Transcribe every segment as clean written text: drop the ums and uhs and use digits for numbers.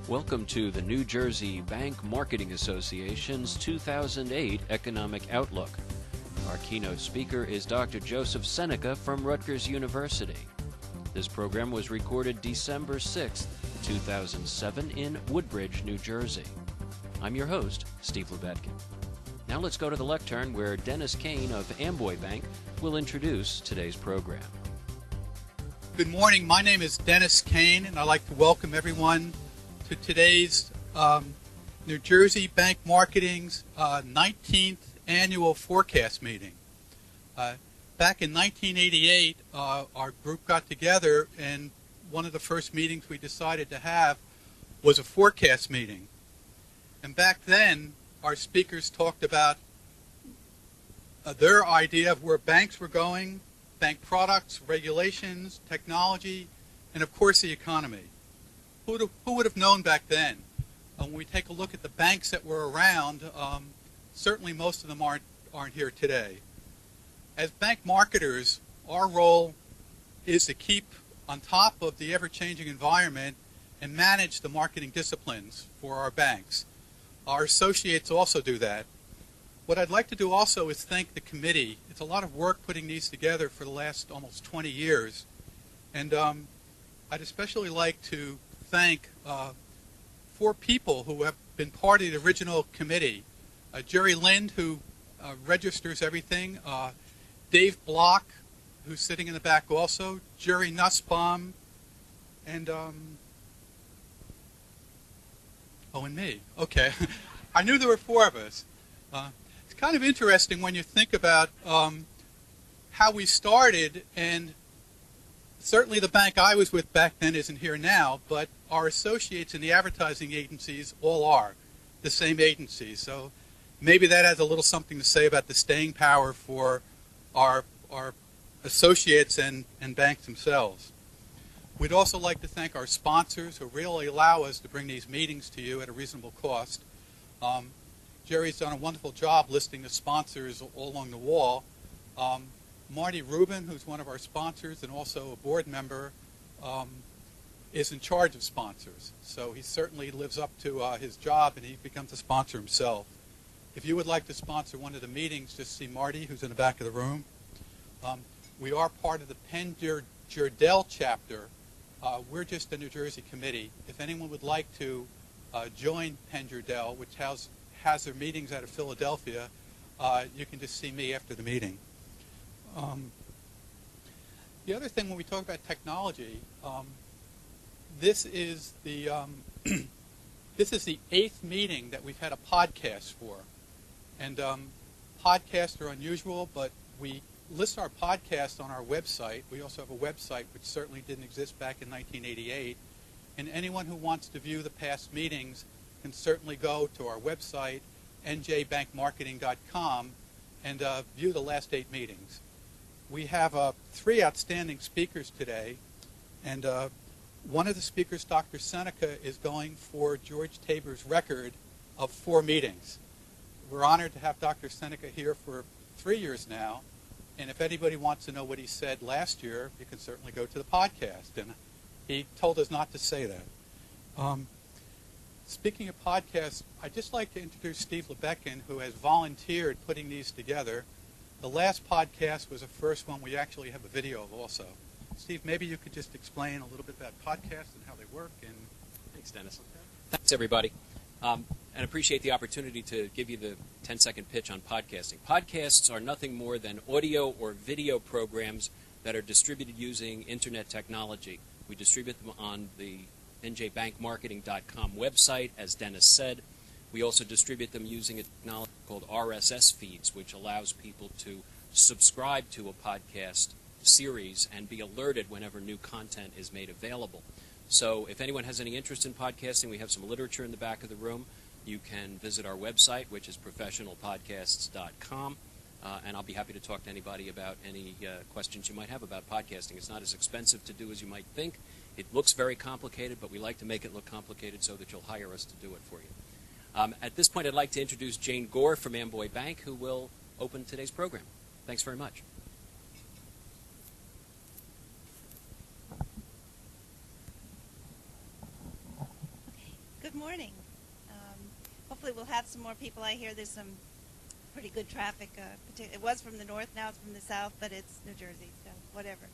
Welcome to the New Jersey Bank Marketing Association's 2008 Economic Outlook. Our keynote speaker is Dr. Joseph Seneca from Rutgers University. This program was recorded December 6, 2007 in Woodbridge, New Jersey. I'm your host, Steve Lubetkin. Now let's go to the lectern where Dennis Kane of Amboy Bank will introduce today's program. Good morning. My name is Dennis Kane, and I'd like to welcome everyone to today's New Jersey Bank Marketing's 19th annual forecast meeting. Back in 1988, our group got together, and one of the first meetings we decided to have was a forecast meeting. And back then, our speakers talked about their idea of where banks were going, bank products, regulations, technology, and of course the economy. Who would have known back then? When we take a look at the banks that were around, certainly most of them aren't here today. As bank marketers, our role is to keep on top of the ever-changing environment and manage the marketing disciplines for our banks. Our associates also do that. What I'd like to do also is thank the committee. It's a lot of work putting these together for the last almost 20 years. And I'd especially like to thank four people who have been part of the original committee. Jerry Lind, who registers everything. Dave Block, who's sitting in the back also. Jerry Nussbaum. And, and me. Okay. I knew there were four of us. It's kind of interesting when you think about how we started, and certainly the bank I was with back then isn't here now, but our associates in the advertising agencies all are the same agencies. So maybe that has a little something to say about the staying power for our associates and banks themselves. We'd also like to thank our sponsors who really allow us to bring these meetings to you at a reasonable cost. Jerry's done a wonderful job listing the sponsors all along the wall. Marty Rubin, who's one of our sponsors and also a board member, is in charge of sponsors. So he certainly lives up to his job, and he becomes a sponsor himself. If you would like to sponsor one of the meetings, just see Marty, who's in the back of the room. We are part of the NJ.The chapter. We're just a New Jersey committee. If anyone would like to join NJ.The, which has their meetings out of Philadelphia, you can just see me after the meeting. The other thing when we talk about technology, this is the this is the 8th meeting that we've had a podcast for, and podcasts are unusual, but we list our podcast on our website. We also have a website which certainly didn't exist back in 1988, and anyone who wants to view the past meetings can certainly go to our website, NJ.Bankmarketing.com, and view the last 8 meetings. We have 3 outstanding speakers today, and one of the speakers, Dr. Seneca, is going for George Tabor's record of 4 meetings. We're honored to have Dr. Seneca here for 3 years now, and if anybody wants to know what he said last year, you can certainly go to the podcast, and he told us not to say that. Speaking of podcasts, I'd just like to introduce Steve Lubetkin, who has volunteered putting these together. The last podcast was the first one we actually have a video of also. Steve, maybe you could just explain a little bit about podcasts and how they work. And Thanks, Dennis. Thanks, everybody. And appreciate the opportunity to give you the 10-second pitch on podcasting. Podcasts are nothing more than audio or video programs that are distributed using Internet technology. We distribute them on the NJ.Bankmarketing.com website, as Dennis said. We also distribute them using a technology called RSS feeds, which allows people to subscribe to a podcast series and be alerted whenever new content is made available. So if anyone has any interest in podcasting, we have some literature in the back of the room. You can visit our website, which is professionalpodcasts.com, and I'll be happy to talk to anybody about any questions you might have about podcasting. It's not as expensive to do as you might think. It looks very complicated, but we like to make it look complicated so that you'll hire us to do it for you. At this point, I'd like to introduce Jane Gore from Amboy Bank, who will open today's program. Thanks very much. morning. Hopefully we'll have some more people. I hear there's some pretty good traffic. It was from the north, now it's from the south, but it's New Jersey, so whatever.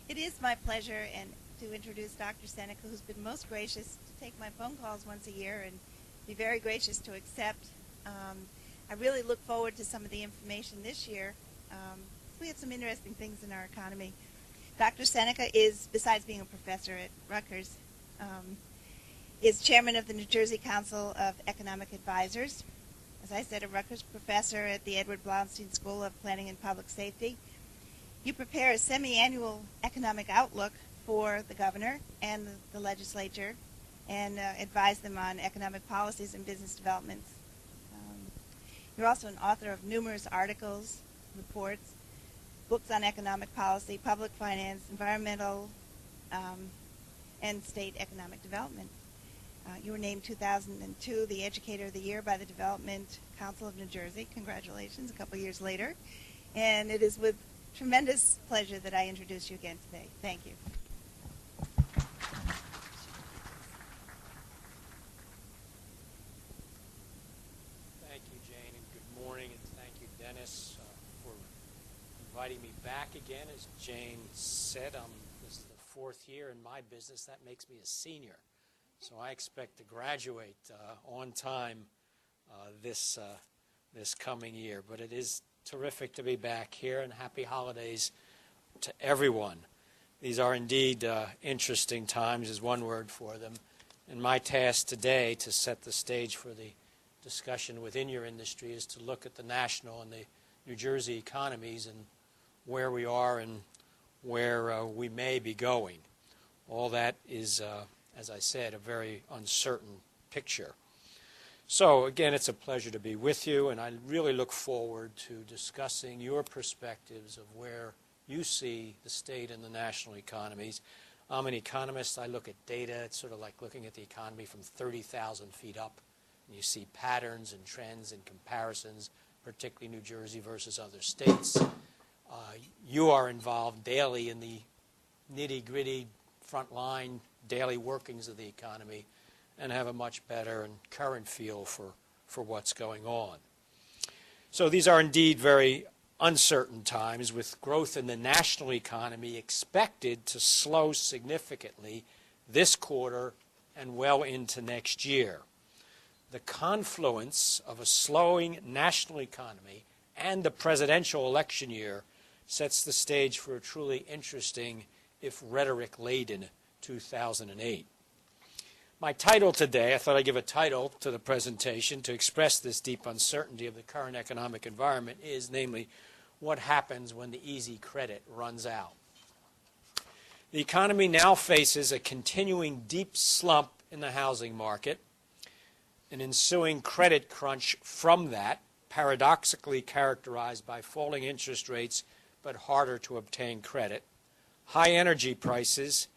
It is my pleasure to introduce Dr. Seneca, who's been most gracious to take my phone calls once a year and be very gracious to accept. I really look forward to some of the information this year. We have some interesting things in our economy. Dr. Seneca is, besides being a professor at Rutgers, is chairman of the New Jersey Council of Economic Advisors. As I said, a Rutgers professor at the Edward Blaustein School of Planning and Public Safety. You prepare a semi-annual economic outlook for the governor and the legislature and advise them on economic policies and business developments. You're also an author of numerous articles, reports, books on economic policy, public finance, environmental, and state economic development. You were named 2002 the Educator of the Year by the Development Council of New Jersey. Congratulations, a couple years later. And it is with tremendous pleasure that I introduce you again today. Thank you. Thank you, Jane, and good morning, and thank you, Dennis, for inviting me back again. As Jane said, this is the fourth year in my business. That makes me a senior. So I expect to graduate on time this coming year. But it is terrific to be back here, and happy holidays to everyone. These are indeed interesting times, is one word for them. And my task today to set the stage for the discussion within your industry is to look at the national and the New Jersey economies and where we are and where we may be going. All that is as I said, a very uncertain picture. So again, it's a pleasure to be with you, and I really look forward to discussing your perspectives of where you see the state and the national economies. I'm an economist. I look at data. It's sort of like looking at the economy from 30,000 feet up, and you see patterns and trends and comparisons, particularly New Jersey versus other states. You are involved daily in the nitty-gritty front line daily workings of the economy and have a much better and current feel for what's going on. So these are indeed very uncertain times, with growth in the national economy expected to slow significantly this quarter and well into next year. The confluence of a slowing national economy and the presidential election year sets the stage for a truly interesting, if rhetoric-laden, 2008. My title today, I thought I'd give a title to the presentation to express this deep uncertainty of the current economic environment, is namely, what happens when the easy credit runs out? The economy now faces a continuing deep slump in the housing market, an ensuing credit crunch from that, paradoxically characterized by falling interest rates but harder to obtain credit, high energy prices,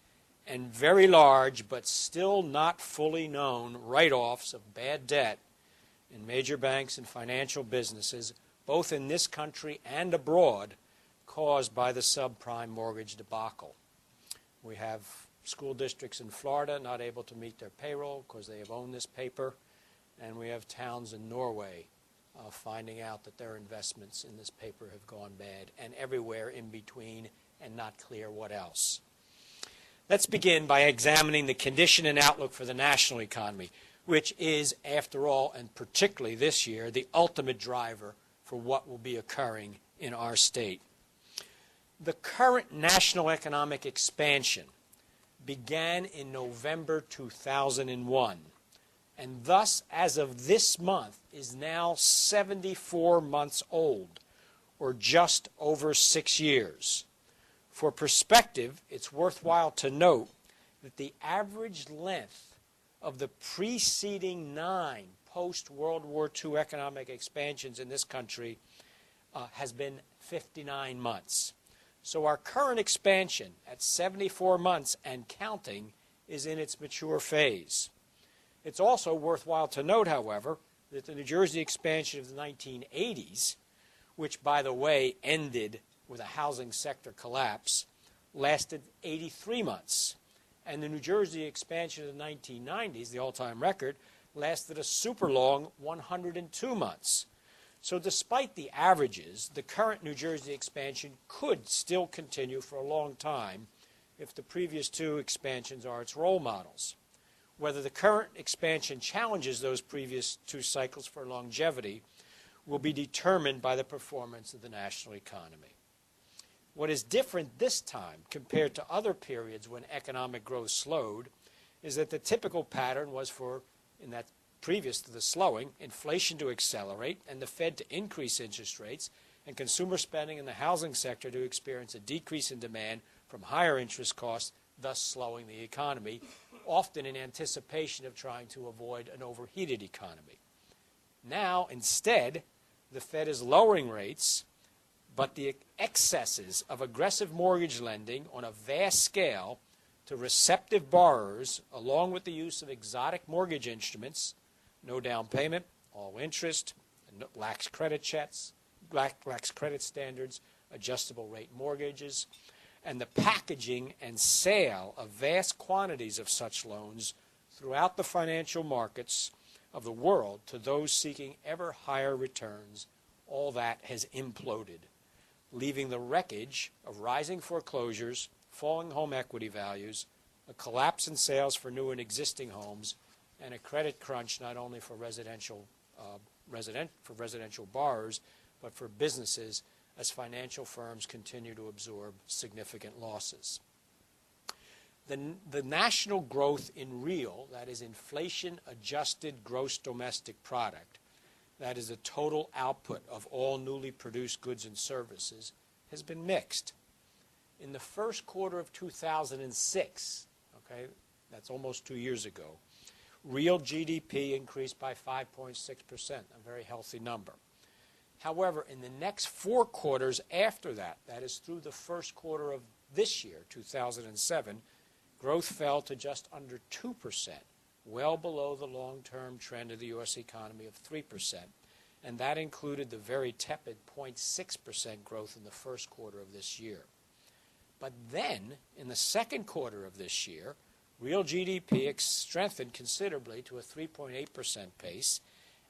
and very large but still not fully known write-offs of bad debt in major banks and financial businesses, both in this country and abroad, caused by the subprime mortgage debacle. We have school districts in Florida not able to meet their payroll because they have owned this paper, and we have towns in Norway finding out that their investments in this paper have gone bad, and everywhere in between, and not clear what else. Let's begin by examining the condition and outlook for the national economy, which is, after all, and particularly this year, the ultimate driver for what will be occurring in our state. The current national economic expansion began in November 2001, and thus, as of this month, is now 74 months old, or just over 6 years. For perspective, it's worthwhile to note that the average length of the preceding 9 post-World War II economic expansions in this country has been 59 months. So our current expansion at 74 months and counting is in its mature phase. It's also worthwhile to note, however, that the New Jersey expansion of the 1980s, which, by the way, ended with a housing sector collapse, lasted 83 months, And the New Jersey expansion of the 1990s, the all-time record, lasted a super long 102 months. So despite the averages, the current New Jersey expansion could still continue for a long time if the previous two expansions are its role models. Whether the current expansion challenges those previous two cycles for longevity will be determined by the performance of the national economy. What is different this time compared to other periods when economic growth slowed is that the typical pattern was for, in that previous to the slowing, inflation to accelerate and the Fed to increase interest rates and consumer spending in the housing sector to experience a decrease in demand from higher interest costs, thus slowing the economy, often in anticipation of trying to avoid an overheated economy. Now, instead, the Fed is lowering rates, but the excesses of aggressive mortgage lending on a vast scale to receptive borrowers, along with the use of exotic mortgage instruments, no down payment, all interest, lax credit checks, lax credit standards, adjustable rate mortgages, and the packaging and sale of vast quantities of such loans throughout the financial markets of the world to those seeking ever higher returns, all that has imploded, leaving the wreckage of rising foreclosures, falling home equity values, a collapse in sales for new and existing homes, and a credit crunch not only for residential borrowers, but for businesses as financial firms continue to absorb significant losses. The national growth in real, that is inflation-adjusted gross domestic product, that is the total output of all newly produced goods and services, has been mixed. In the first quarter of 2006, okay, that's almost 2 years ago, real GDP increased by 5.6%, a very healthy number. However, in the next 4 quarters after that, that is through the first quarter of this year, 2007, growth fell to just under 2%, well below the long-term trend of the U.S. economy of 3%, and that included the very tepid 0.6% growth in the first quarter of this year. But then, in the second quarter of this year, real GDP strengthened considerably to a 3.8% pace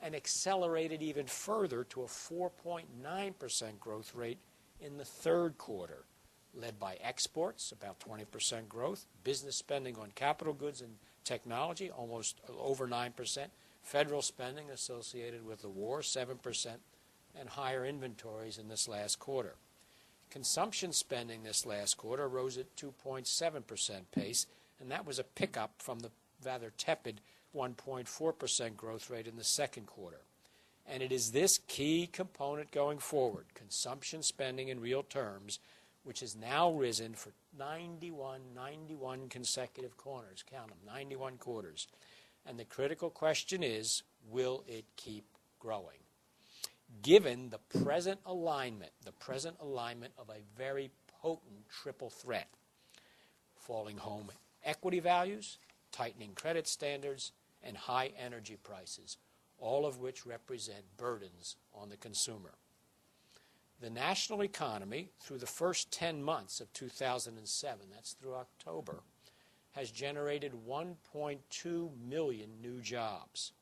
and accelerated even further to a 4.9% growth rate in the third quarter, led by exports, about 20% growth, business spending on capital goods and technology, almost over 9%, federal spending associated with the war, 7%, and higher inventories in this last quarter. Consumption spending this last quarter rose at 2.7% pace, and that was a pickup from the rather tepid 1.4% growth rate in the second quarter. And it is this key component going forward, consumption spending in real terms, which has now risen for 91 consecutive quarters. Count them, 91 quarters. And the critical question is, will it keep growing? Given the present alignment of a very potent triple threat, falling home equity values, tightening credit standards, and high energy prices, all of which represent burdens on the consumer. The national economy, through the first 10 months of 2007, that's through October, has generated 1.2 million new jobs.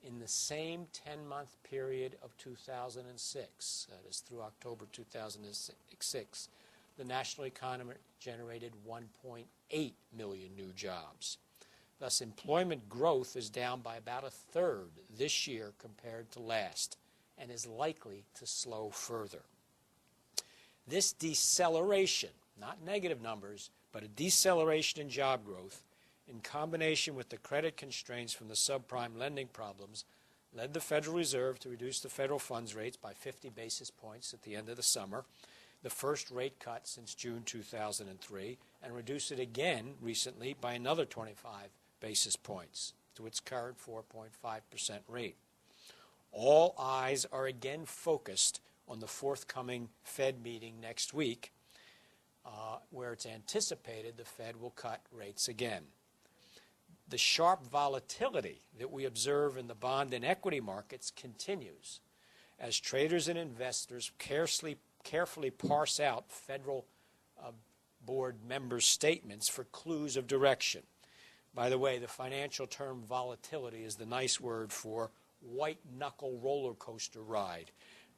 In the same 10-month period of 2006, that is through October 2006, the national economy generated 1.8 million new jobs. Thus, employment growth is down by about a third this year compared to last, and is likely to slow further. This deceleration, not negative numbers, but a deceleration in job growth, in combination with the credit constraints from the subprime lending problems, led the Federal Reserve to reduce the federal funds rates by 50 basis points at the end of the summer, the first rate cut since June 2003, and reduce it again recently by another 25 basis points to its current 4.5% rate. All eyes are again focused on the forthcoming Fed meeting next week, where it's anticipated the Fed will cut rates again. The sharp volatility that we observe in the bond and equity markets continues as traders and investors carefully parse out Federal board members' statements for clues of direction. By the way, the financial term volatility is the nice word for white-knuckle roller coaster ride,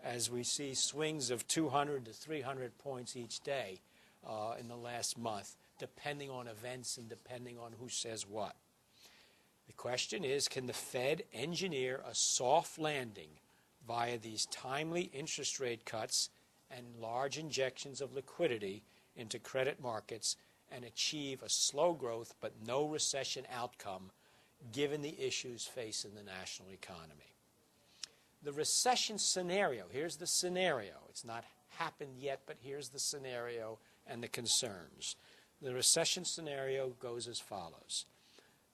as we see swings of 200 to 300 points each day in the last month, depending on events and depending on who says what. The question is, can the Fed engineer a soft landing via these timely interest rate cuts and large injections of liquidity into credit markets and achieve a slow growth but no recession outcome given the issues facing the national economy? The recession scenario, here's the scenario. It's not happened yet, but here's the scenario and the concerns. The recession scenario goes as follows.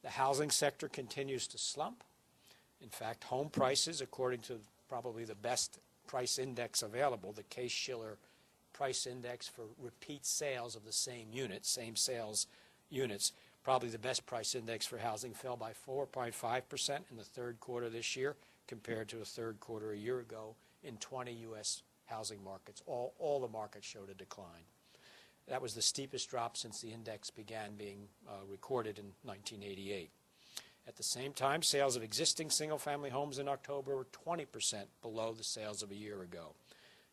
The housing sector continues to slump. In fact, home prices, according to probably the best price index available, the Case-Shiller price index for repeat sales of the same unit, same sales units, probably the best price index for housing, fell by 4.5% in the third quarter this year compared to a third quarter a year ago in 20 U.S. housing markets. All the markets showed a decline. That was the steepest drop since the index began being recorded in 1988. At the same time, sales of existing single-family homes in October were 20% below the sales of a year ago.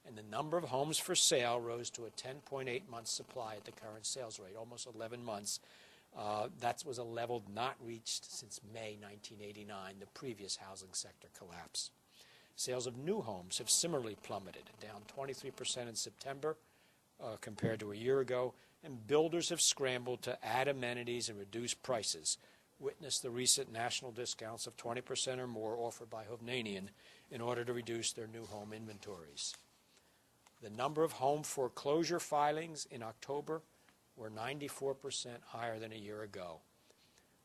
And the number of homes for sale rose to a 10.8-month supply at the current sales rate, almost 11 months. That was a level not reached since May 1989, the previous housing sector collapse. Sales of new homes have similarly plummeted, down 23% in September compared to a year ago, and builders have scrambled to add amenities and reduce prices. Witness the recent national discounts of 20% or more offered by Hovnanian in order to reduce their new home inventories. The number of home foreclosure filings in October were 94% higher than a year ago.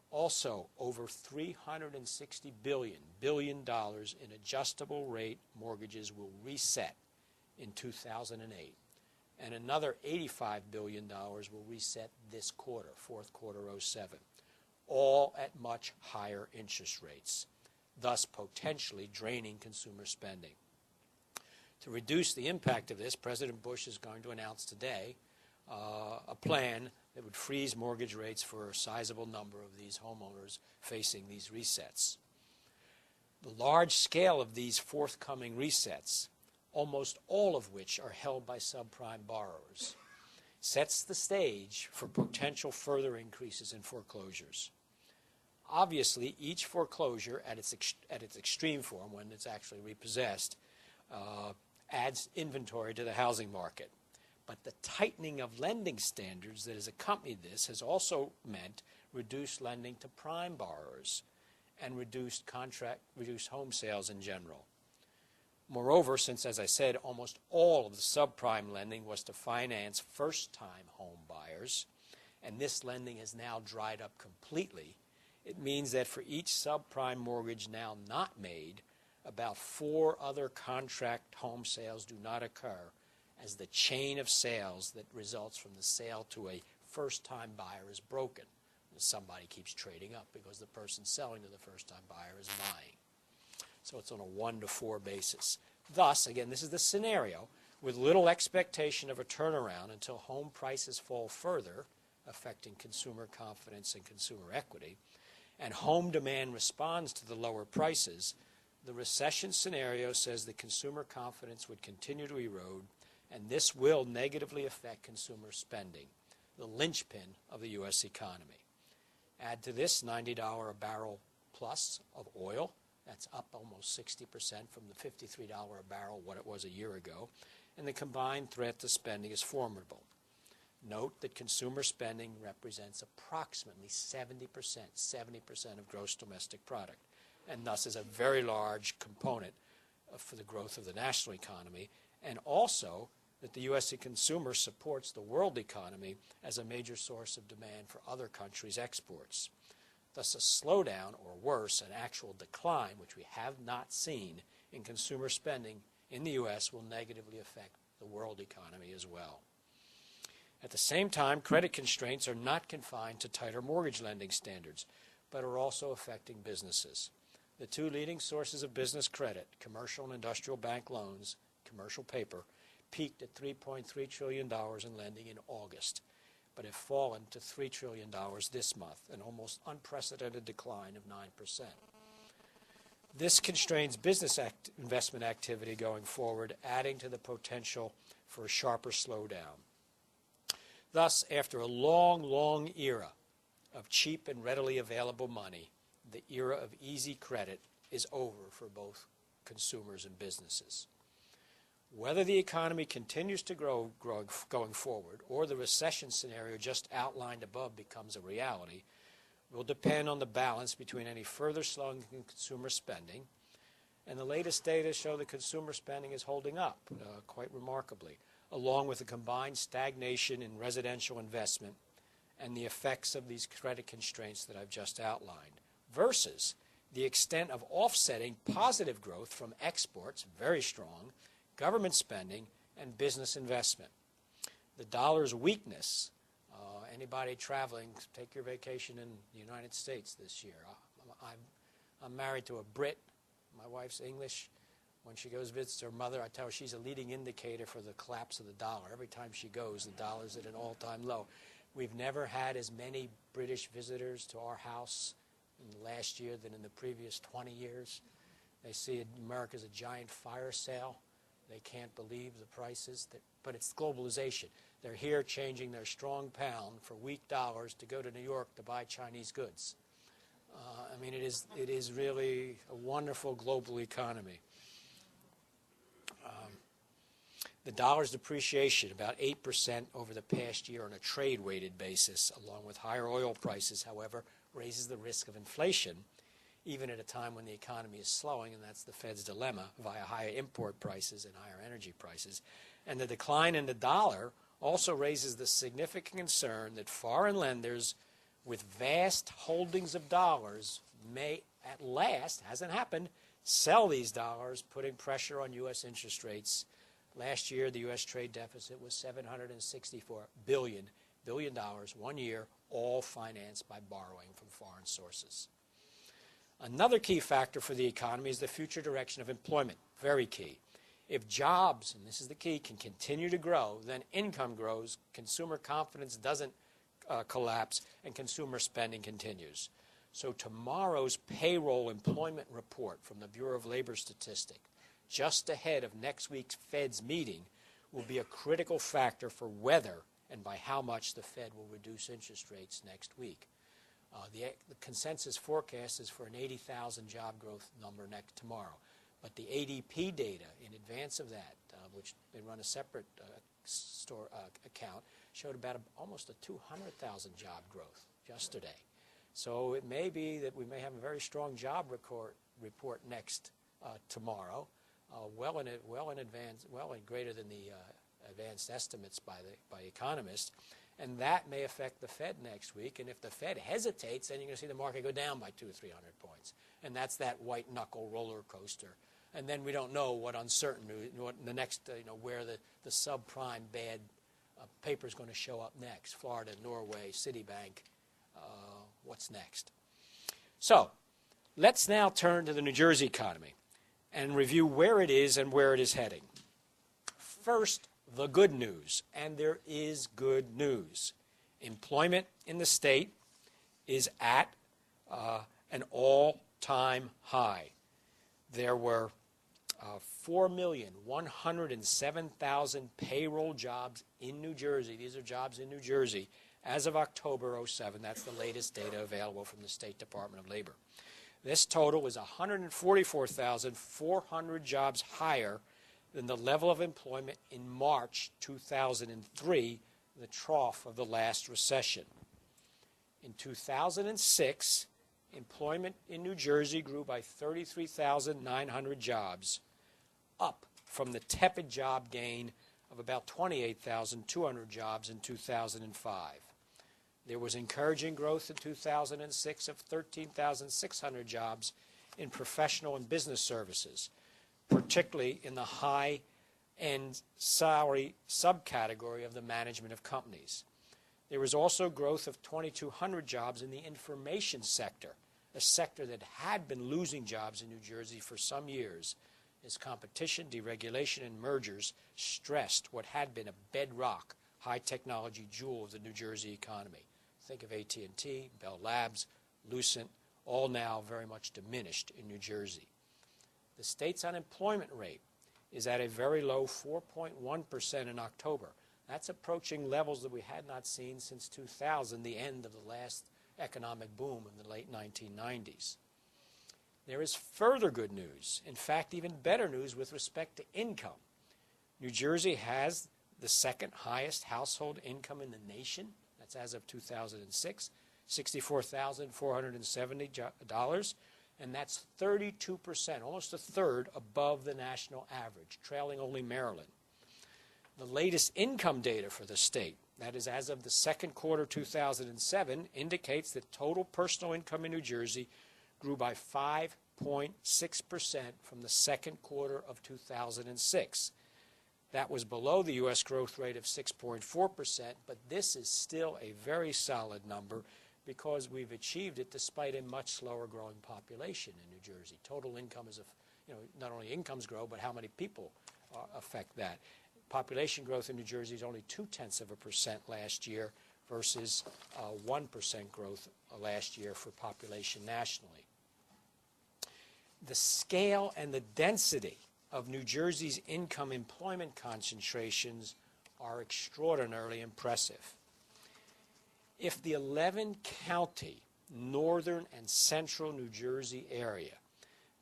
Also, over $360 billion in adjustable rate mortgages will reset in 2008. And another $85 billion will reset this quarter, fourth quarter 07, all at much higher interest rates, thus potentially draining consumer spending. To reduce the impact of this, President Bush is going to announce today a plan that would freeze mortgage rates for a sizable number of these homeowners facing these resets. The large scale of these forthcoming resets, almost all of which are held by subprime borrowers, sets the stage for potential further increases in foreclosures. Obviously, each foreclosure at its extreme form, when it's actually repossessed, adds inventory to the housing market. But the tightening of lending standards that has accompanied this has also meant reduced lending to prime borrowers and reduced home sales in general. Moreover, since, as I said, almost all of the subprime lending was to finance first-time home buyers, and this lending has now dried up completely, it means that for each subprime mortgage now not made, about 4 other contract home sales do not occur, as the chain of sales that results from the sale to a first-time buyer is broken. Somebody keeps trading up because the person selling to the first-time buyer is buying. So it's on a 1 to 4 basis. Thus, again, this is the scenario, with little expectation of a turnaround until home prices fall further, affecting consumer confidence and consumer equity, and home demand responds to the lower prices. The recession scenario says that consumer confidence would continue to erode, and this will negatively affect consumer spending, the linchpin of the U.S. economy. Add to this $90 a barrel plus of oil. That's up almost 60% from the $53 a barrel, what it was a year ago, and the combined threat to spending is formidable. Note that consumer spending represents approximately 70% of gross domestic product, and thus is a very large component for the growth of the national economy, and also that the U.S. consumer supports the world economy as a major source of demand for other countries' exports. Thus, a slowdown, or worse, an actual decline, which we have not seen in consumer spending in the U.S., will negatively affect the world economy as well. At the same time, credit constraints are not confined to tighter mortgage lending standards, but are also affecting businesses. The 2 leading sources of business credit, commercial and industrial bank loans, commercial paper, peaked at $3.3 trillion in lending in August, but have fallen to $3 trillion this month, an almost unprecedented decline of 9%. This constrains business investment activity going forward, adding to the potential for a sharper slowdown. Thus, after a long, long era of cheap and readily available money, the era of easy credit is over for both consumers and businesses. Whether the economy continues to grow going forward or the recession scenario just outlined above becomes a reality will depend on the balance between any further slowing in consumer spending, and the latest data show that consumer spending is holding up quite remarkably, along with a combined stagnation in residential investment and the effects of these credit constraints that I've just outlined, versus the extent of offsetting positive growth from exports, very strong, government spending, and business investment. The dollar's weakness, anybody traveling, take your vacation in the United States this year. I'm married to a Brit. My wife's English. When she goes visits her mother, I tell her she's a leading indicator for the collapse of the dollar. Every time she goes, the dollar's at an all-time low. We've never had as many British visitors to our house in the last year than in the previous 20 years. They see America as a giant fire sale. They can't believe the prices, but it's globalization. They're here changing their strong pound for weak dollars to go to New York to buy Chinese goods. I mean, it is really a wonderful global economy. The dollar's depreciation, about 8% over the past year on a trade-weighted basis, along with higher oil prices, however, raises the risk of inflation, even at a time when the economy is slowing, and that's the Fed's dilemma, via higher import prices and higher energy prices. And the decline in the dollar also raises the significant concern that foreign lenders with vast holdings of dollars may at last, hasn't happened, sell these dollars, putting pressure on U.S. interest rates. Last year, the U.S. trade deficit was $764 billion 1 year, all financed by borrowing from foreign sources. Another key factor for the economy is the future direction of employment, very key. If jobs, and this is the key, can continue to grow, then income grows, consumer confidence doesn't collapse, and consumer spending continues. So tomorrow's payroll employment report from the Bureau of Labor Statistics, just ahead of next week's Fed's meeting, will be a critical factor for whether and by how much the Fed will reduce interest rates next week. The consensus forecast is for an 80,000 job growth number tomorrow. But the ADP data in advance of that, which they run a separate account, showed about almost a 200,000 job growth yesterday. So it may be that we may have a very strong job report next tomorrow, well in advance, well and greater than the advanced estimates by economists, and that may affect the Fed next week. And if the Fed hesitates, then you're going to see the market go down by 200 or 300 points, and that's that white knuckle roller coaster. And then we don't know what the next, where the subprime bad paper is going to show up next. Florida, Norway, Citibank. What's next? So let's now turn to the New Jersey economy and review where it is and where it is heading. First, the good news, and there is good news. Employment in the state is at an all-time high. There were 4,107,000 payroll jobs in New Jersey. These are jobs in New Jersey as of October 07. That's the latest data available from the State Department of Labor. This total is 144,400 jobs higher than the level of employment in March 2003, the trough of the last recession. In 2006, employment in New Jersey grew by 33,900 jobs, up from the tepid job gain of about 28,200 jobs in 2005. There was encouraging growth in 2006 of 13,600 jobs in professional and business services, particularly in the high-end salary subcategory of the management of companies. There was also growth of 2,200 jobs in the information sector, a sector that had been losing jobs in New Jersey for some years as competition, deregulation, and mergers stressed what had been a bedrock high-technology jewel of the New Jersey economy. Think of AT&T, Bell Labs, Lucent, all now very much diminished in New Jersey. The state's unemployment rate is at a very low 4.1% in October. That's approaching levels that we had not seen since 2000, the end of the last economic boom in the late 1990s. There is further good news, in fact, even better news with respect to income. New Jersey has the second highest household income in the nation. That's as of 2006, $64,470, and that's 32%, almost a third above the national average, trailing only Maryland. The latest income data for the state, that is as of the second quarter 2007, indicates that total personal income in New Jersey grew by 5.6% from the second quarter of 2006. That was below the U.S. growth rate of 6.4%, but this is still a very solid number because we've achieved it despite a much slower growing population in New Jersey. Total income is, not only incomes grow, but how many people affect that. Population growth in New Jersey is only 0.2% last year versus 1% growth last year for population nationally. The scale and the density of New Jersey's income employment concentrations are extraordinarily impressive. If the 11-county northern and central New Jersey area,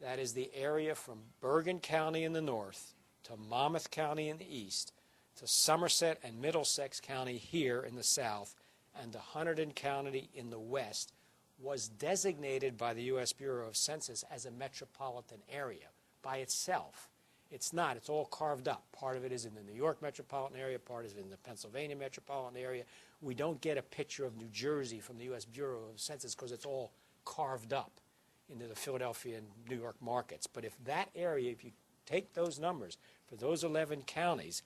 that is the area from Bergen County in the north to Monmouth County in the east, to Somerset and Middlesex County here in the south, and to Hunterdon County in the west, was designated by the U.S. Bureau of Census as a metropolitan area by itself. It's not. It's all carved up. Part of it is in the New York metropolitan area, part is in the Pennsylvania metropolitan area. We don't get a picture of New Jersey from the U.S. Bureau of Census because it's all carved up into the Philadelphia and New York markets. But if that area, if you take those numbers for those 11 counties,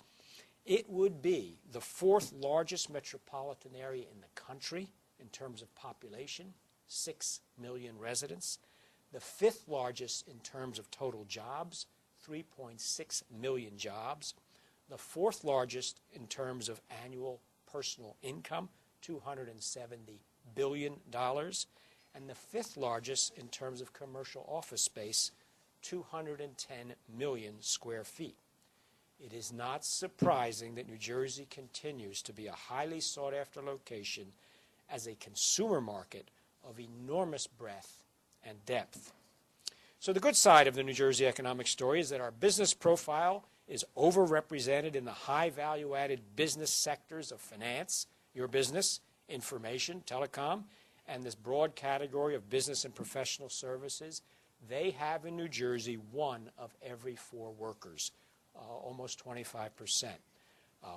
it would be the fourth largest metropolitan area in the country in terms of population, 6 million residents. The fifth largest in terms of total jobs, 3.6 million jobs. The fourth largest in terms of annual personal income, $270 billion. And the fifth largest in terms of commercial office space, 210 million square feet. It is not surprising that New Jersey continues to be a highly sought-after location as a consumer market of enormous breadth and depth. So the good side of the New Jersey economic story is that our business profile is overrepresented in the high value-added business sectors of finance, your business, information, telecom, and this broad category of business and professional services. They have in New Jersey 1 of every 4 workers, almost 25%.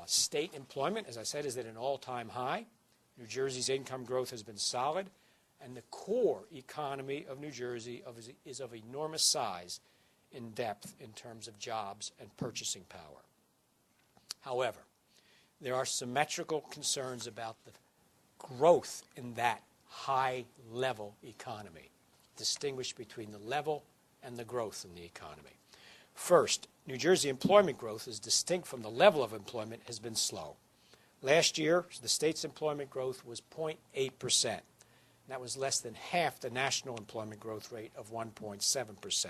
State employment, as I said, is at an all-time high. New Jersey's income growth has been solid, and the core economy of New Jersey is of enormous size in depth in terms of jobs and purchasing power. However, there are symmetrical concerns about the growth in that high-level economy, distinguish between the level and the growth in the economy. First, New Jersey employment growth, as distinct from the level of employment, has been slow. Last year, the state's employment growth was 0.8%. That was less than half the national employment growth rate of 1.7%.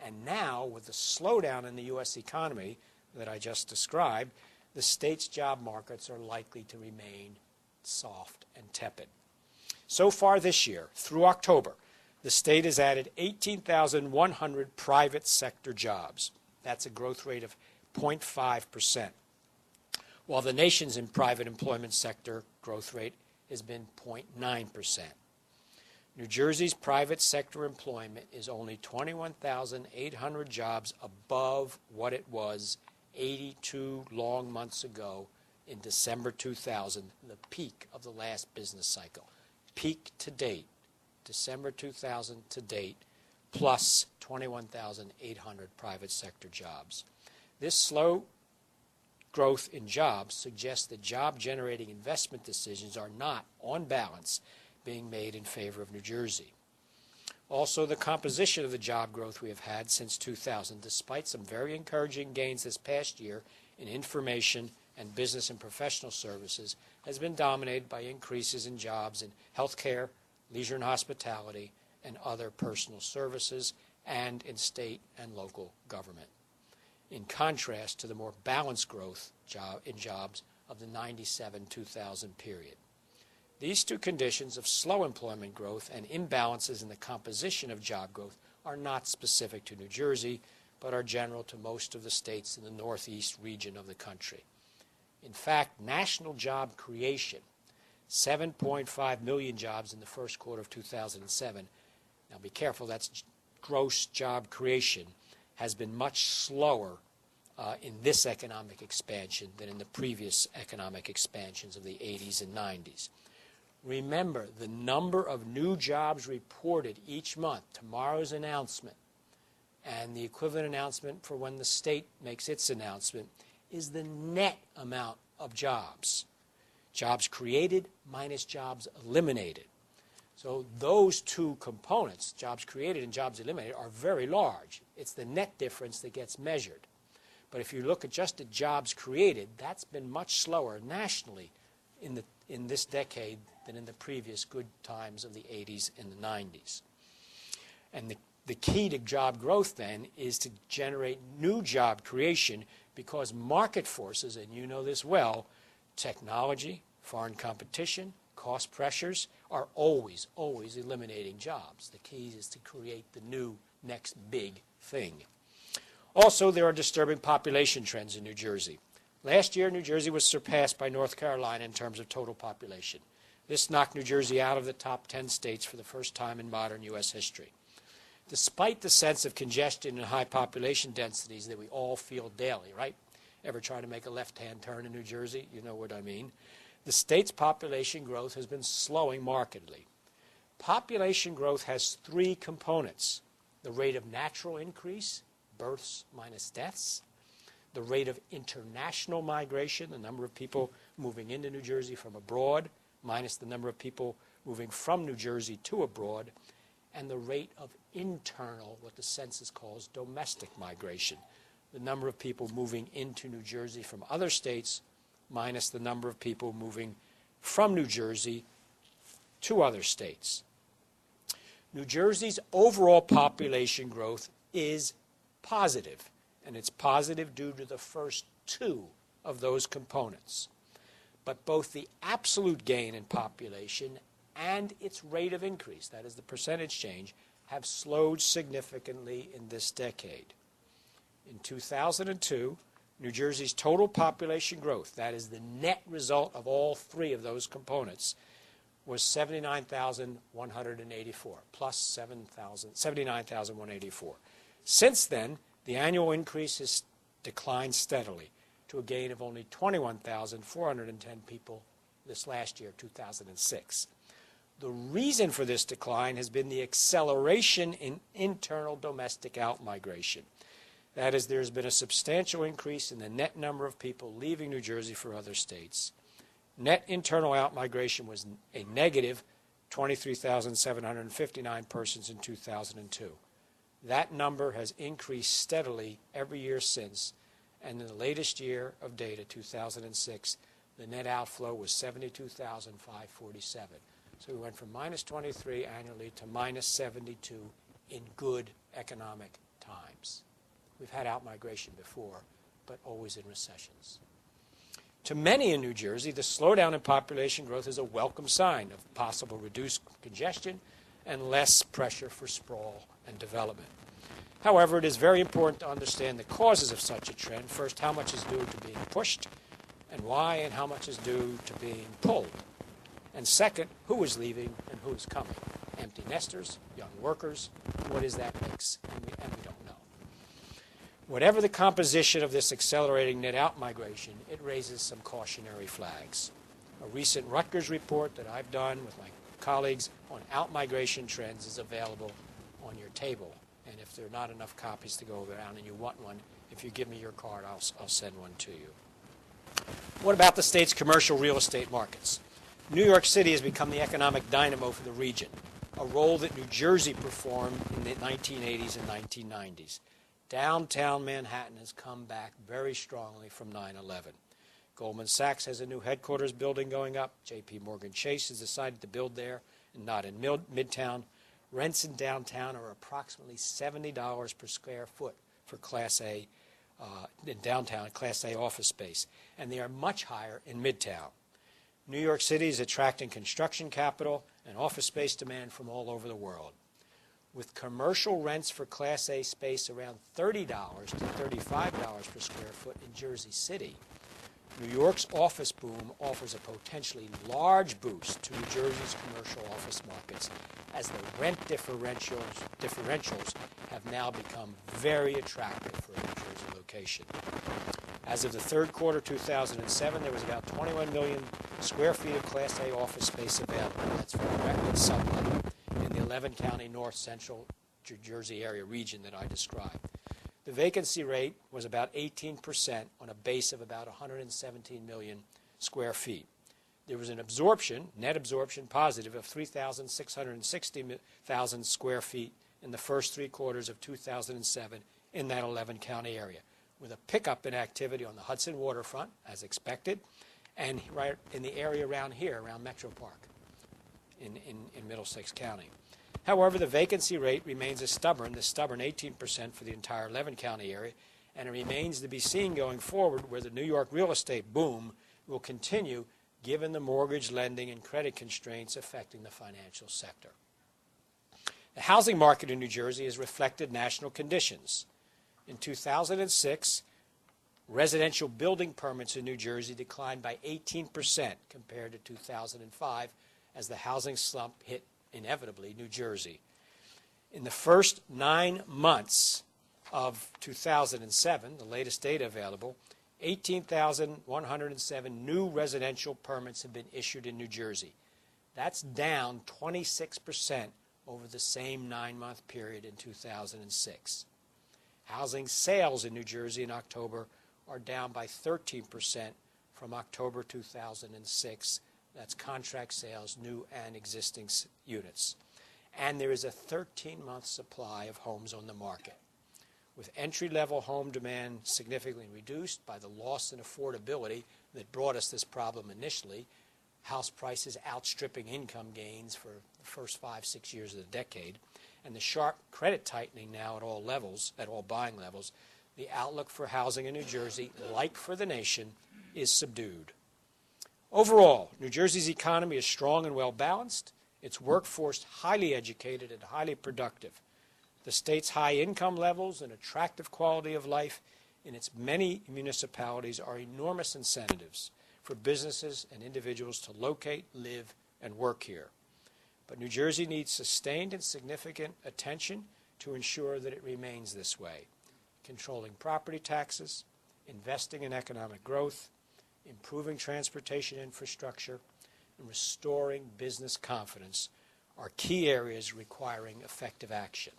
And now, with the slowdown in the U.S. economy that I just described, the state's job markets are likely to remain soft and tepid. So far this year, through October, the state has added 18,100 private sector jobs. That's a growth rate of 0.5%, while the nation's in private employment sector growth rate has been 0.9%. New Jersey's private sector employment is only 21,800 jobs above what it was 82 long months ago in December 2000, the peak of the last business cycle. Peak to date, December 2000 to date, plus 21,800 private sector jobs. This slow growth in jobs suggests that job-generating investment decisions are not, on balance, being made in favor of New Jersey. Also, the composition of the job growth we have had since 2000, despite some very encouraging gains this past year in information and business and professional services has been dominated by increases in jobs in healthcare, leisure and hospitality, and other personal services, and in state and local government, in contrast to the more balanced growth in jobs of the 97-2000 period. These two conditions of slow employment growth and imbalances in the composition of job growth are not specific to New Jersey, but are general to most of the states in the northeast region of the country. In fact, national job creation, 7.5 million jobs in the first quarter of 2007, now be careful, that's gross job creation, has been much slower in this economic expansion than in the previous economic expansions of the 80s and 90s. Remember, the number of new jobs reported each month, tomorrow's announcement, and the equivalent announcement for when the state makes its announcement, is the net amount of jobs. Jobs created minus jobs eliminated. So those two components, jobs created and jobs eliminated, are very large. It's the net difference that gets measured. But if you look at just at jobs created, that's been much slower nationally in this decade than in the previous good times of the 80s and the 90s. And the key to job growth, then, is to generate new job creation because market forces, and you know this well, technology, foreign competition, cost pressures, are always eliminating jobs. The key is to create the new next big thing. Also, there are disturbing population trends in New Jersey. Last year, New Jersey was surpassed by North Carolina in terms of total population. This knocked New Jersey out of the top 10 states for the first time in modern U.S. history. Despite the sense of congestion and high population densities that we all feel daily, right? Ever try to make a left-hand turn in New Jersey? You know what I mean. The state's population growth has been slowing markedly. Population growth has three components: the rate of natural increase, births minus deaths; the rate of international migration, the number of people moving into New Jersey from abroad, minus the number of people moving from New Jersey to abroad; and the rate of internal, what the census calls domestic migration, the number of people moving into New Jersey from other states, minus the number of people moving from New Jersey to other states. New Jersey's overall population growth is positive, and it's positive due to the first two of those components. But both the absolute gain in population and its rate of increase, that is the percentage change, have slowed significantly in this decade. In 2002, New Jersey's total population growth, that is the net result of all three of those components, was 79,184, plus 79,184. Since then, the annual increase has declined steadily to a gain of only 21,410 people this last year, 2006. The reason for this decline has been the acceleration in internal domestic outmigration. That is, there has been a substantial increase in the net number of people leaving New Jersey for other states. Net internal outmigration was a negative 23,759 persons in 2002. That number has increased steadily every year since, and in the latest year of data, 2006, the net outflow was 72,547. So we went from minus 23 annually to minus 72 in good economic times. We've had outmigration before, but always in recessions. To many in New Jersey, the slowdown in population growth is a welcome sign of possible reduced congestion and less pressure for sprawl and development. However, it is very important to understand the causes of such a trend. First, how much is due to being pushed, and why, and how much is due to being pulled. And second, who is leaving and who is coming. Empty nesters, young workers, what is that mix? And we don't know. Whatever the composition of this accelerating net outmigration, it raises some cautionary flags. A recent Rutgers report that I've done with my colleagues on outmigration trends is available on your table. And if there are not enough copies to go around and you want one, if you give me your card, I'll send one to you. What about the state's commercial real estate markets? New York City has become the economic dynamo for the region, a role that New Jersey performed in the 1980s and 1990s. Downtown Manhattan has come back very strongly from 9/11. Goldman Sachs has a new headquarters building going up. J.P. Morgan Chase has decided to build there and not in Midtown. Rents in downtown are approximately $70 per square foot for Class A in downtown, Class A office space, and they are much higher in Midtown. New York City is attracting construction capital and office space demand from all over the world. With commercial rents for Class A space around $30 to $35 per square foot in Jersey City, New York's office boom offers a potentially large boost to New Jersey's commercial office markets, as the rent differentials have now become very attractive for a New Jersey location. As of the third quarter 2007, there was about 21 million square feet of Class A office space available. That's for direct and sublet in the 11-county north central New Jersey area region that I described. The vacancy rate was about 18% on a base of about 117 million square feet. There was an absorption, net absorption positive, of 3,660,000 square feet in the first 3 quarters of 2007 in that 11-county area, with a pickup in activity on the Hudson waterfront, as expected, and right in the area around here, around Metro Park in Middlesex County. However, the vacancy rate remains the stubborn 18% for the entire 11-county area, and it remains to be seen going forward where the New York real estate boom will continue given the mortgage lending and credit constraints affecting the financial sector. The housing market in New Jersey has reflected national conditions. In 2006, residential building permits in New Jersey declined by 18% compared to 2005 as the housing slump hit inevitably New Jersey. In the first 9 months of 2007, the latest data available, 18,107 new residential permits have been issued in New Jersey. That's down 26% over the same 9-month period in 2006. Housing sales in New Jersey in October are down by 13% from October 2006. That's contract sales, new and existing units. And there is a 13-month supply of homes on the market. With entry-level home demand significantly reduced by the loss in affordability that brought us this problem initially, house prices outstripping income gains for the first 5-6 years of the decade, and the sharp credit tightening now at all levels, at all buying levels, the outlook for housing in New Jersey, like for the nation, is subdued. Overall, New Jersey's economy is strong and well-balanced, its workforce highly educated and highly productive. The state's high income levels and attractive quality of life in its many municipalities are enormous incentives for businesses and individuals to locate, live, and work here. But New Jersey needs sustained and significant attention to ensure that it remains this way. Controlling property taxes, investing in economic growth, improving transportation infrastructure, and restoring business confidence are key areas requiring effective action.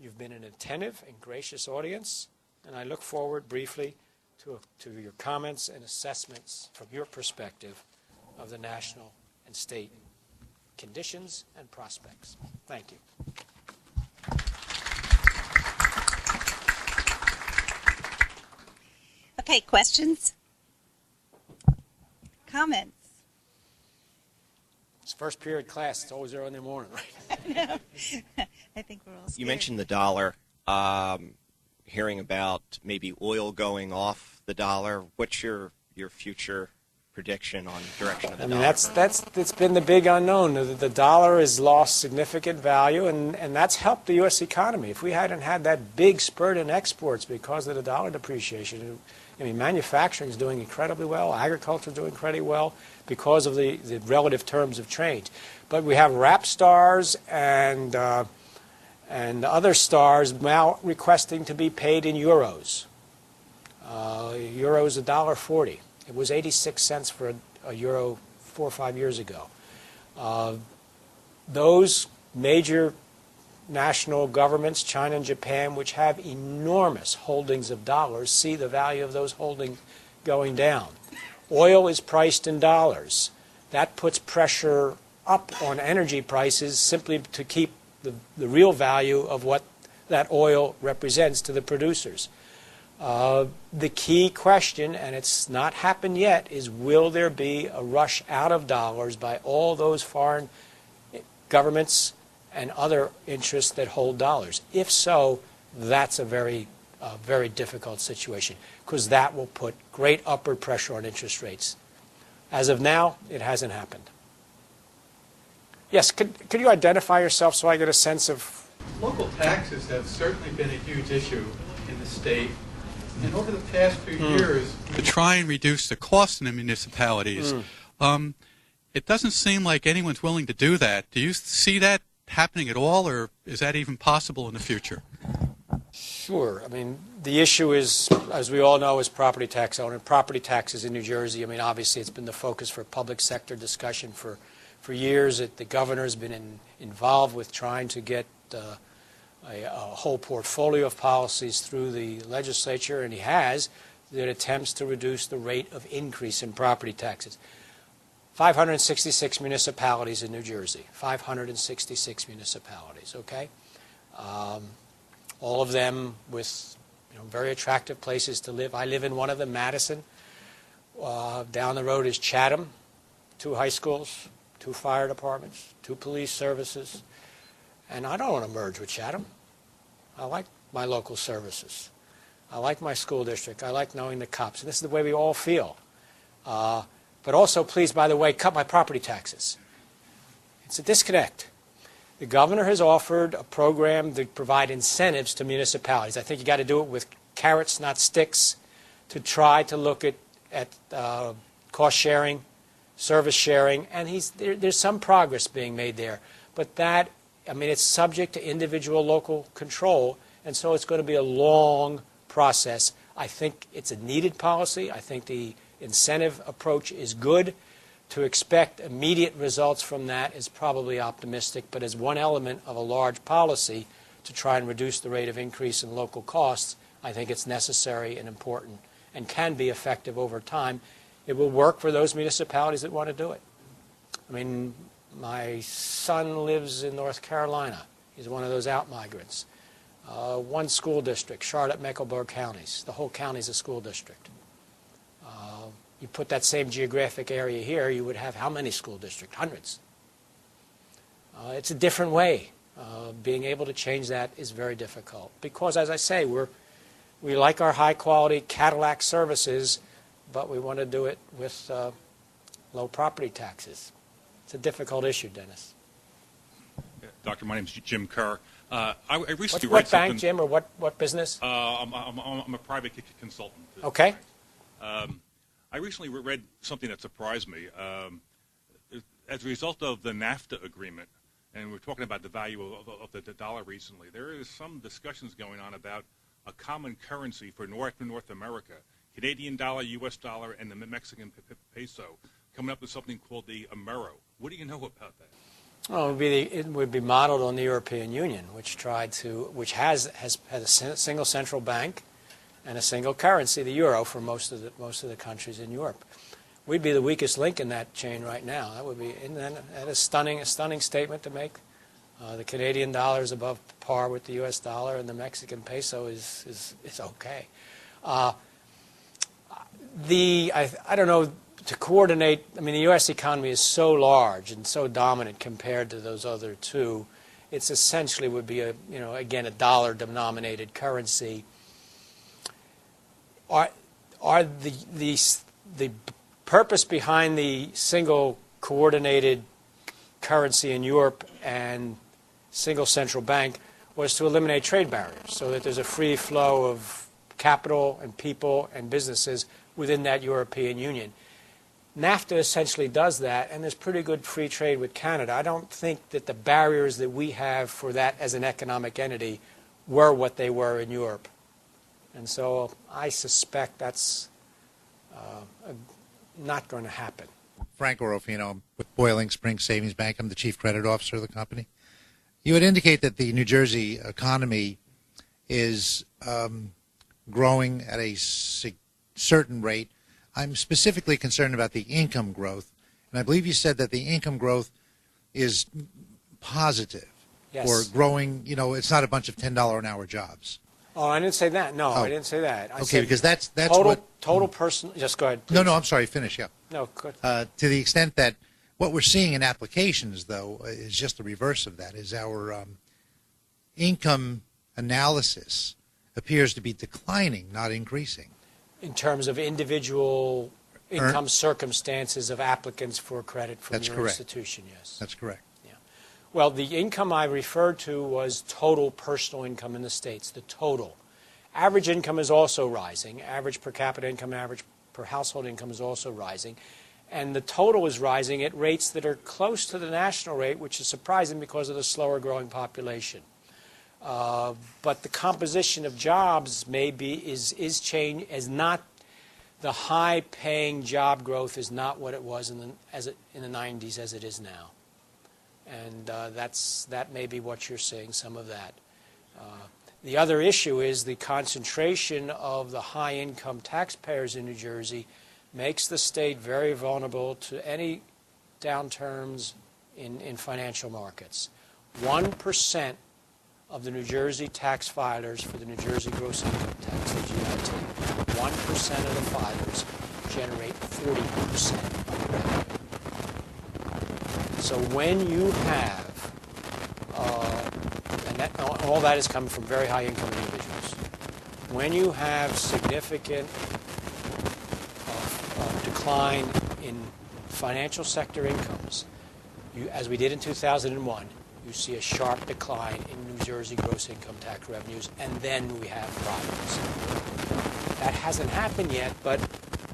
You've been an attentive and gracious audience, and I look forward briefly to your comments and assessments from your perspective of the national and state conditions and prospects. Thank you. Okay, questions? Comments? It's first period class. It's always early in the morning, right? I think we're all scared. You mentioned the dollar. Hearing about maybe oil going off the dollar. What's your future prediction on direction of the dollar? That's been the big unknown. The dollar has lost significant value, and that's helped the U.S. economy. If we hadn't had that big spurt in exports because of the dollar depreciation, manufacturing is doing incredibly well. Agriculture is doing incredibly well because of the relative terms of trade. But we have rap stars and other stars now requesting to be paid in euros. Euros $1.40. It was 86 cents for a euro 4 or 5 years ago. Those major national governments, China and Japan, which have enormous holdings of dollars, see the value of those holdings going down. Oil is priced in dollars. That puts pressure up on energy prices simply to keep the real value of what that oil represents to the producers. The key question, and it's not happened yet, is will there be a rush out of dollars by all those foreign governments and other interests that hold dollars? If so, that's a very difficult situation, because that will put great upward pressure on interest rates. As of now, it hasn't happened. Yes, could you identify yourself so I get a sense of... Local taxes have certainly been a huge issue in the state. And over the past few years, to try and reduce the cost in the municipalities, it doesn't seem like anyone's willing to do that. Do you see that happening at all, or is that even possible in the future? Sure. I mean, the issue is, as we all know, is property tax owner. Property taxes in New Jersey, I mean, obviously it's been the focus for public sector discussion for years. The governor's been involved with trying to get a whole portfolio of policies through the legislature, and he has, that attempts to reduce the rate of increase in property taxes. 566 municipalities in New Jersey, 566 municipalities, okay? All of them with very attractive places to live. I live in one of them, Madison. Down the road is Chatham, 2 high schools, 2 fire departments, 2 police services. And I don't want to merge with Chatham. I like my local services. I like my school district. I like knowing the cops. And this is the way we all feel. But also, please, by the way, cut my property taxes. It's a disconnect. The governor has offered a program to provide incentives to municipalities. I think you got to do it with carrots, not sticks, to try to look at cost sharing, service sharing, and there's some progress being made there. But that, I mean, it's subject to individual local control, and so it's going to be a long process. I think it's a needed policy. I think the incentive approach is good. To expect immediate results from that is probably optimistic, but as one element of a large policy to try and reduce the rate of increase in local costs, I think it's necessary and important and can be effective over time. It will work for those municipalities that want to do it. I mean, my son lives in North Carolina. He's one of those out-migrants. One school district, Charlotte-Mecklenburg counties. The whole county's a school district. You put that same geographic area here, you would have how many school districts? Hundreds. It's a different way. Being able to change that is very difficult because, as I say, we like our high-quality Cadillac services, but we want to do it with low property taxes. It's a difficult issue, Dennis. Doctor, my name is Jim Kerr. I recently read what bank, something, Jim, or what business? I'm a private consultant. Okay. I recently read something that surprised me. As a result of the NAFTA agreement, and we're talking about the value of the dollar recently, there is some discussions going on about a common currency for North America, Canadian dollar, U.S. dollar, and the Mexican peso, coming up with something called the Amero. What do you know about that? Well, it would be modeled on the European Union, which has a single central bank and a single currency, the euro, for most of the countries in Europe. We'd be the weakest link in that chain right now. That would be a stunning statement to make. The Canadian dollar is above par with the U.S. dollar, and the Mexican peso is okay. I don't know, to coordinate. I mean, the U.S. economy is so large and so dominant compared to those other two. It's essentially would be again a dollar-denominated currency. Are the purpose behind the single coordinated currency in Europe and single central bank was to eliminate trade barriers so that there's a free flow of capital and people and businesses within that European Union. NAFTA essentially does that, and there's pretty good free trade with Canada. I don't think that the barriers that we have for that as an economic entity were what they were in Europe. And so I suspect that's not going to happen. Frank Orofino with Boiling Spring Savings Bank. I'm the chief credit officer of the company. You would indicate that the New Jersey economy is growing at a certain rate. I'm specifically concerned about the income growth. And I believe you said that the income growth is positive. Yes. Or growing, it's not a bunch of $10 an hour jobs. Oh, I didn't say that. No, Oh. I didn't say that. I Okay, said because that's total, what. total personal. Just go ahead. No, please. no, I'm sorry. Finish. Yeah. No, good. To the extent that what we're seeing in applications, though, is just the reverse of that. Is our income analysis appears to be declining, not increasing. In terms of individual income circumstances of applicants for credit from That's your correct. institution, yes. That's correct. Well, the income I referred to was total personal income in the states, the total. Average income is also rising. Average per capita income, average per household income is also rising. And the total is rising at rates that are close to the national rate, which is surprising because of the slower growing population. But the composition of jobs is changed, is not, the high-paying job growth is not what it was in the 90s as it is now. And that may be what you're seeing, some of that. The other issue is the concentration of the high-income taxpayers in New Jersey makes the state very vulnerable to any downturns in financial markets. 1% of the New Jersey tax filers for the New Jersey gross income tax, the GIT, 1% of the filers generate 40% of the revenue. So when you have, and all that is coming from very high income individuals, when you have significant decline in financial sector incomes, as we did in 2001, you see a sharp decline in New Jersey gross income tax revenues, and then we have problems. That hasn't happened yet, but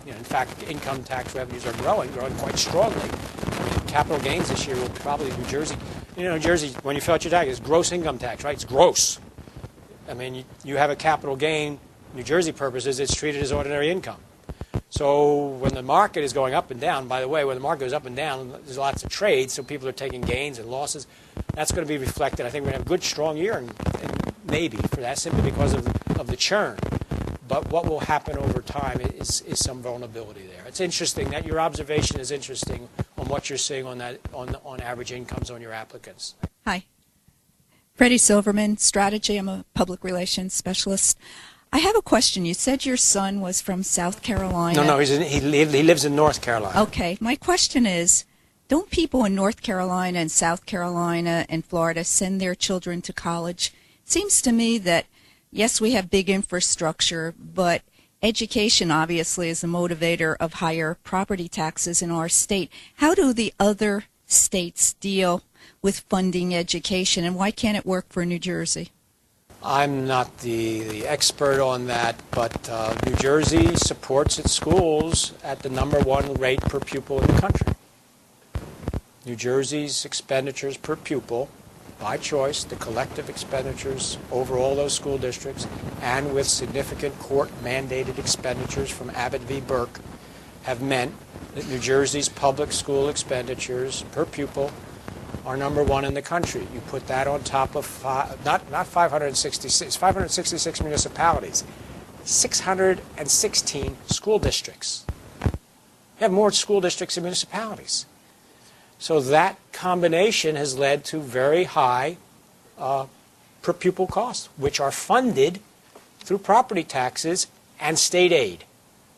in fact, income tax revenues are growing quite strongly. Capital gains this year will probably, New Jersey, New Jersey, when you fill out your tax, it's gross income tax, right? It's gross. I mean, you have a capital gain, New Jersey purposes, it's treated as ordinary income. So when the market is going up and down, by the way, when the market goes up and down, there's lots of trade, so people are taking gains and losses. That's going to be reflected. I think we're going to have a good, strong year, and maybe for that, simply because of the churn. But what will happen over time is some vulnerability there. It's interesting that your observation is interesting on what you're seeing on average incomes on your applicants. Hi. Freddie Silverman, Strategy. I'm a public relations specialist. I have a question. You said your son was from South Carolina. No, he lives in North Carolina. Okay. My question is, don't people in North Carolina and South Carolina and Florida send their children to college? It seems to me that, yes, we have big infrastructure, but education obviously is a motivator of higher property taxes in our state. How do the other states deal with funding education, and why can't it work for New Jersey? I'm not the expert on that, but New Jersey supports its schools at the #1 rate per pupil in the country. New Jersey's expenditures per pupil, by choice, the collective expenditures over all those school districts, and with significant court-mandated expenditures from Abbott v. Burke, have meant that New Jersey's public school expenditures per pupil are #1 in the country. You put that on top of not 566 municipalities, 616 school districts. You have more school districts than municipalities. So that combination has led to very high per pupil costs, which are funded through property taxes and state aid,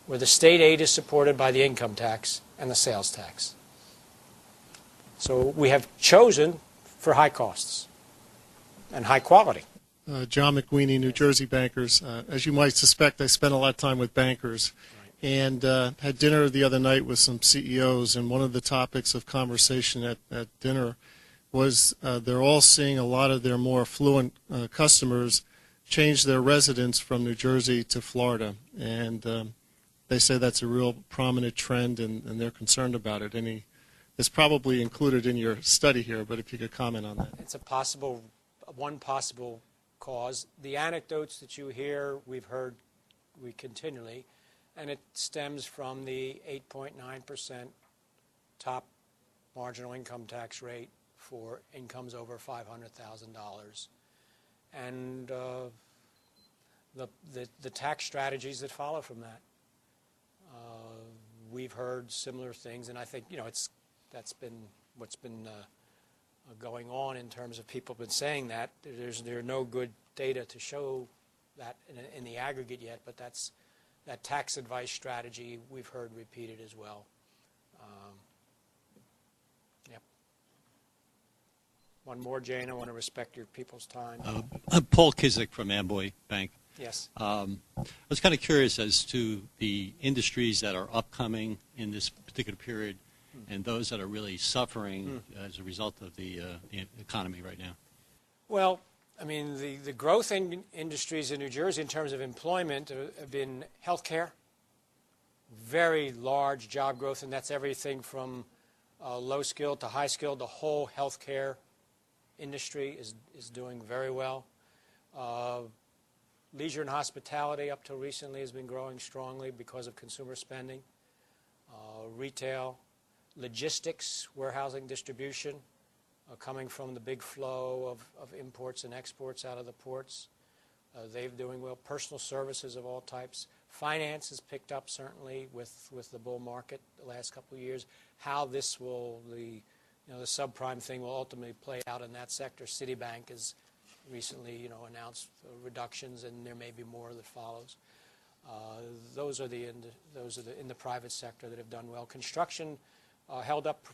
where the state aid is supported by the income tax and the sales tax. So we have chosen for high costs and high quality. John McWeeny, New Jersey Bankers. As you might suspect, I spent a lot of time with bankers, and had dinner the other night with some CEOs, and one of the topics of conversation at dinner was they're all seeing a lot of their more affluent customers change their residence from New Jersey to Florida, and they say that's a real prominent trend, and they're concerned about it. It's probably included in your study here, but if you could comment on that. It's one possible cause. The anecdotes that you hear, we've heard continually, and it stems from the 8.9% top marginal income tax rate for incomes over $500,000, and the tax strategies that follow from that. We've heard similar things, and I think that's been what's been going on in terms of people have been saying that. There are no good data to show that in the aggregate yet, but that tax advice strategy we've heard repeated as well. Yep. One more, Jane. I want to respect your people's time. I'm Paul Kizik from Amboy Bank. Yes. I was kind of curious as to the industries that are upcoming in this particular period and those that are really suffering as a result of the economy right now. Well, I mean, the growth in industries in New Jersey in terms of employment have been healthcare, very large job growth, and that's everything from low skilled to high skilled. The whole healthcare industry is doing very well. Leisure and hospitality up till recently has been growing strongly because of consumer spending. Retail, logistics, warehousing, distribution, coming from the big flow of imports and exports out of the ports. They're doing well. Personal services of all types. Finance has picked up certainly with the bull market the last couple of years. How this will, the subprime thing will ultimately play out in that sector. Citibank has recently, announced reductions, and there may be more that follows. Those are in the private sector that have done well. Construction held up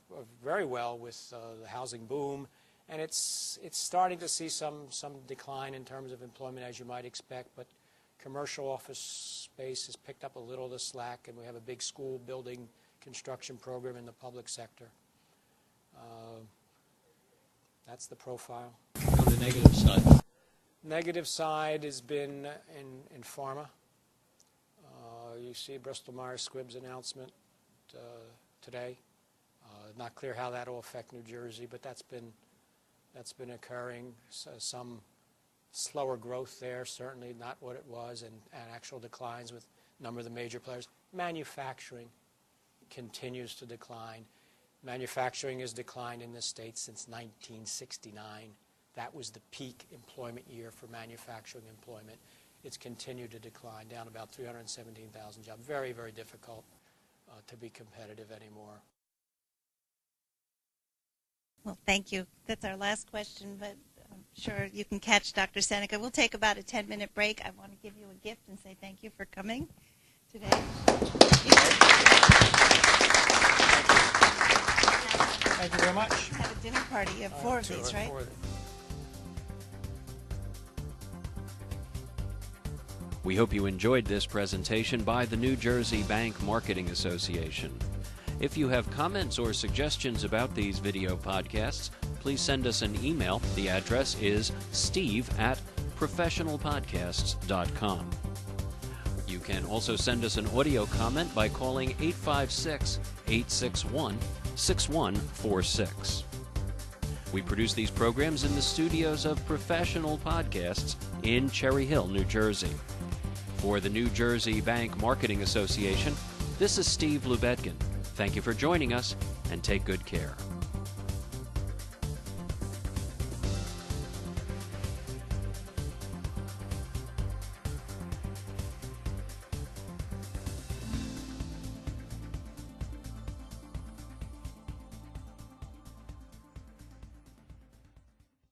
very well with the housing boom, and it's starting to see some decline in terms of employment, as you might expect. But commercial office space has picked up a little of the slack, and we have a big school building construction program in the public sector. That's the profile. On the negative side. Negative side has been in pharma. You see Bristol-Myers Squibb's announcement today. Not clear how that will affect New Jersey, but that's been occurring. Some slower growth there, certainly not what it was, and actual declines with a number of the major players. Manufacturing continues to decline. Manufacturing has declined in this state since 1969. That was the peak employment year for manufacturing employment. It's continued to decline, down about 317,000 jobs. Very, very difficult to be competitive anymore. Well, thank you. That's our last question, but I'm sure you can catch Dr. Seneca. We'll take about a 10-minute break. I want to give you a gift and say thank you for coming today. Thank you very much. Have a dinner party. You have four of these, right? We hope you enjoyed this presentation by the New Jersey Bank Marketing Association. If you have comments or suggestions about these video podcasts, please send us an email. The address is steve@professionalpodcasts.com. You can also send us an audio comment by calling 856-861-6146. We produce these programs in the studios of Professional Podcasts in Cherry Hill, New Jersey. For the New Jersey Bank Marketing Association, this is Steve Lubetkin. Thank you for joining us, and take good care.